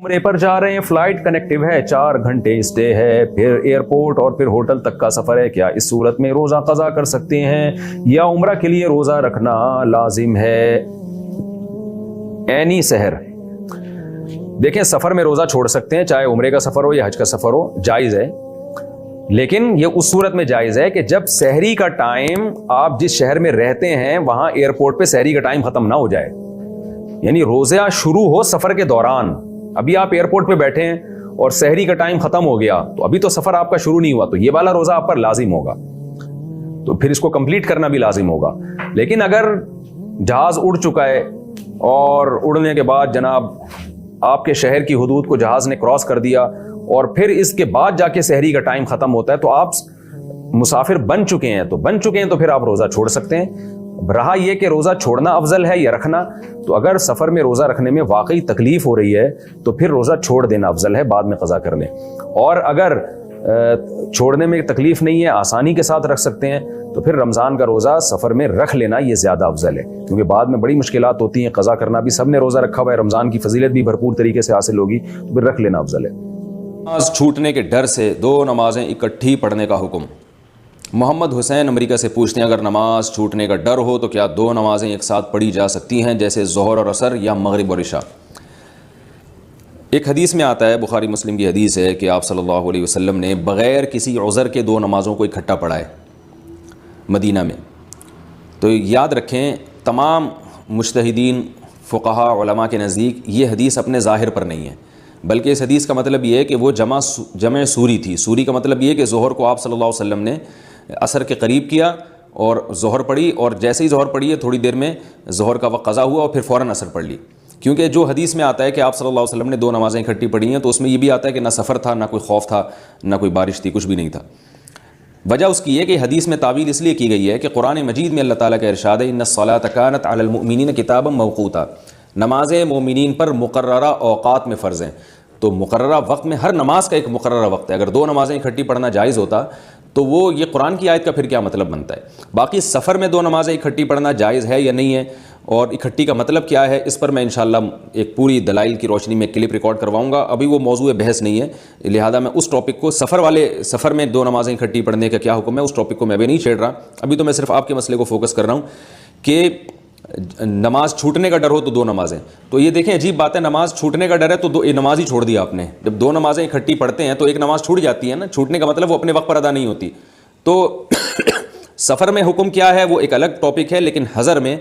عمرے پر جا رہے ہیں، فلائٹ کنیکٹیو ہے، 4 گھنٹے اسٹے ہے، پھر ایئرپورٹ اور پھر ہوٹل تک کا سفر ہے. کیا اس صورت میں روزہ قضا کر سکتے ہیں یا عمرہ کے لیے روزہ رکھنا لازم ہے؟ اینی سحر، دیکھیں سفر میں روزہ چھوڑ سکتے ہیں، چاہے عمرے کا سفر ہو یا حج کا سفر ہو، جائز ہے. لیکن یہ اس صورت میں جائز ہے کہ جب سحری کا ٹائم آپ جس شہر میں رہتے ہیں وہاں ایئرپورٹ پہ سحری کا ٹائم ختم نہ ہو جائے. یعنی روزہ شروع ہو سفر کے دوران، ابھی آپ ایئرپورٹ پہ بیٹھے ہیں اور سحری کا ٹائم ختم ہو گیا تو ابھی تو سفر آپ کا شروع نہیں ہوا، تو یہ والا روزہ آپ پر لازم ہوگا، تو پھر اس کو کمپلیٹ کرنا بھی لازم ہوگا. لیکن اگر جہاز اڑ چکا ہے اور اڑنے کے بعد جناب آپ کے شہر کی حدود کو جہاز نے کراس کر دیا اور پھر اس کے بعد جا کے سحری کا ٹائم ختم ہوتا ہے تو آپ مسافر بن چکے ہیں تو پھر آپ روزہ چھوڑ سکتے ہیں. رہا یہ کہ روزہ چھوڑنا افضل ہے یا رکھنا، تو اگر سفر میں روزہ رکھنے میں واقعی تکلیف ہو رہی ہے تو پھر روزہ چھوڑ دینا افضل ہے، بعد میں قضا کر لیں. اور اگر چھوڑنے میں تکلیف نہیں ہے، آسانی کے ساتھ رکھ سکتے ہیں، تو پھر رمضان کا روزہ سفر میں رکھ لینا یہ زیادہ افضل ہے، کیونکہ بعد میں بڑی مشکلات ہوتی ہیں. قضا کرنا بھی، سب نے روزہ رکھا ہوا ہے، رمضان کی فضیلت بھی بھرپور طریقے سے حاصل ہوگی، تو پھر رکھ لینا افضل ہے. نماز چھوٹنے کے ڈر سے 2 نمازیں اکٹھی پڑھنے کا حکم. محمد حسین امریکہ سے پوچھتے ہیں اگر نماز چھوٹنے کا ڈر ہو تو کیا 2 نمازیں ایک ساتھ پڑھی جا سکتی ہیں، جیسے ظہر اور عصر یا مغرب اور عشاء؟ ایک حدیث میں آتا ہے، بخاری مسلم کی حدیث ہے کہ آپ صلی اللہ علیہ وسلم نے بغیر کسی عذر کے 2 نمازوں کو اکٹھا پڑھا ہے مدینہ میں. تو یاد رکھیں تمام مجتہدین فقہاء علماء کے نزدیک یہ حدیث اپنے ظاہر پر نہیں ہے، بلکہ اس حدیث کا مطلب یہ ہے کہ وہ جمع سوری تھی. سوری کا مطلب یہ ہے کہ ظہر کو آپ صلی اللہ علیہ وسلم نے عصر کے قریب کیا اور ظہر پڑھی، اور جیسے ہی ظہر پڑھی ہے تھوڑی دیر میں ظہر کا وقت قضا ہوا اور پھر فوراً عصر پڑھ لی. کیونکہ جو حدیث میں آتا ہے کہ آپ صلی اللہ علیہ وسلم نے 2 نمازیں اکٹھی پڑھی ہیں تو اس میں یہ بھی آتا ہے کہ نہ سفر تھا، نہ کوئی خوف تھا، نہ کوئی بارش تھی، کچھ بھی نہیں تھا. وجہ اس کی ہے کہ حدیث میں تعویل اس لیے کی گئی ہے کہ قرآن مجید میں اللہ تعالیٰ کا ارشاد ہے ان الصلاۃ کانت علی المؤمنین کتابا موقوتا، نمازیں مومنین پر مقررہ اوقات میں فرض ہیں. تو مقررہ وقت میں ہر نماز کا ایک مقررہ وقت ہے. اگر 2 نمازیں اکٹھی پڑھنا جائز ہوتا تو وہ یہ قرآن کی آیت کا پھر کیا مطلب بنتا ہے؟ باقی سفر میں 2 نمازیں اکٹھی پڑھنا جائز ہے یا نہیں ہے، اور اکٹھی کا مطلب کیا ہے، اس پر میں انشاءاللہ ایک پوری دلائل کی روشنی میں کلپ ریکارڈ کرواؤں گا. ابھی وہ موضوع بحث نہیں ہے، لہذا میں اس ٹاپک کو سفر میں 2 نمازیں اکٹھی پڑھنے کا کیا حکم ہے اس ٹاپک کو میں ابھی نہیں چھیڑ رہا. ابھی تو میں صرف آپ کے مسئلے کو فوکس کر رہا ہوں کہ نماز چھوٹنے کا ڈر ہو تو 2 نمازیں. تو یہ دیکھیں عجیب بات ہے، نماز چھوٹنے کا ڈر ہے تو نماز ہی چھوڑ دی آپ نے. جب 2 نمازیں اکٹھی پڑھتے ہیں تو ایک نماز چھوٹ جاتی ہے نا، چھوٹنے کا مطلب وہ اپنے وقت پر ادا نہیں ہوتی. تو سفر میں حکم کیا ہے وہ ایک الگ ٹاپک ہے، لیکن حضر میں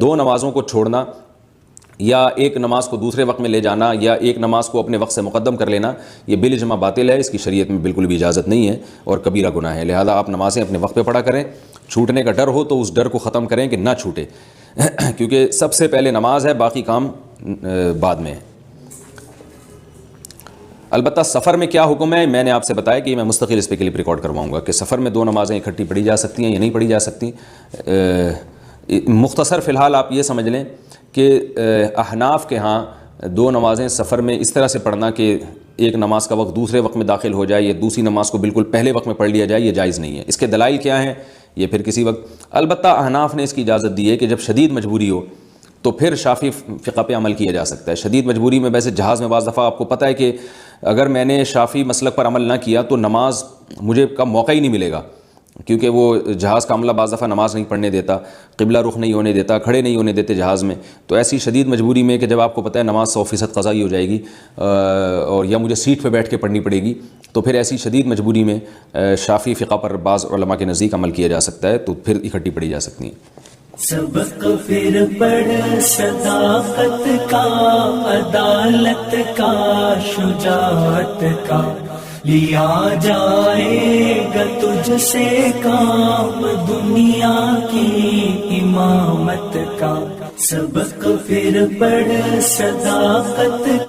2 نمازوں کو چھوڑنا یا ایک نماز کو دوسرے وقت میں لے جانا یا ایک نماز کو اپنے وقت سے مقدم کر لینا یہ بالاجماع باطل ہے، اس کی شریعت میں بالکل بھی اجازت نہیں ہے اور کبیرہ گناہ ہے. لہذا آپ نمازیں اپنے وقت پہ پڑھا کریں. چھوٹنے کا ڈر ہو تو اس ڈر کو ختم کریں کہ نہ چھوٹے، کیونکہ سب سے پہلے نماز ہے، باقی کام بعد میں ہے. البتہ سفر میں کیا حکم ہے میں نے آپ سے بتایا کہ میں مستقل اس پہ کلپ ریکارڈ کرواؤں گا کہ سفر میں 2 نمازیں اکٹھی پڑھی جا سکتی ہیں یا نہیں پڑھی جا سکتی. مختصر فی الحال آپ یہ سمجھ لیں کہ احناف کے ہاں 2 نمازیں سفر میں اس طرح سے پڑھنا کہ ایک نماز کا وقت دوسرے وقت میں داخل ہو جائے یا دوسری نماز کو بالکل پہلے وقت میں پڑھ لیا جائے، یہ جائز نہیں ہے. اس کے دلائل کیا ہیں یہ پھر کسی وقت. البتہ احناف نے اس کی اجازت دی ہے کہ جب شدید مجبوری ہو تو پھر شافعی فقہ پہ عمل کیا جا سکتا ہے. شدید مجبوری میں ویسے جہاز میں بعض دفعہ آپ کو پتہ ہے کہ اگر میں نے شافعی مسلک پر عمل نہ کیا تو نماز مجھے کا موقع ہی نہیں ملے گا، کیونکہ وہ جہاز کا عملہ بعض دفعہ نماز نہیں پڑھنے دیتا، قبلہ رخ نہیں ہونے دیتا، کھڑے نہیں ہونے دیتے جہاز میں. تو ایسی شدید مجبوری میں کہ جب آپ کو پتہ ہے نماز 100% قضا ہی ہو جائے گی اور یا مجھے سیٹ پہ بیٹھ کے پڑھنی پڑے گی، تو پھر ایسی شدید مجبوری میں شافعی فقہ پر بعض علماء کے نزدیک عمل کیا جا سکتا ہے، تو پھر اکٹھی پڑھی جا سکتی ہیں. سبق پھر پڑھ صداقت کا، عدالت کا، شجاعت کا، لیا جائے گا تجھ سے کام دنیا کی امامت کا. سبق پھر پڑھ صداقت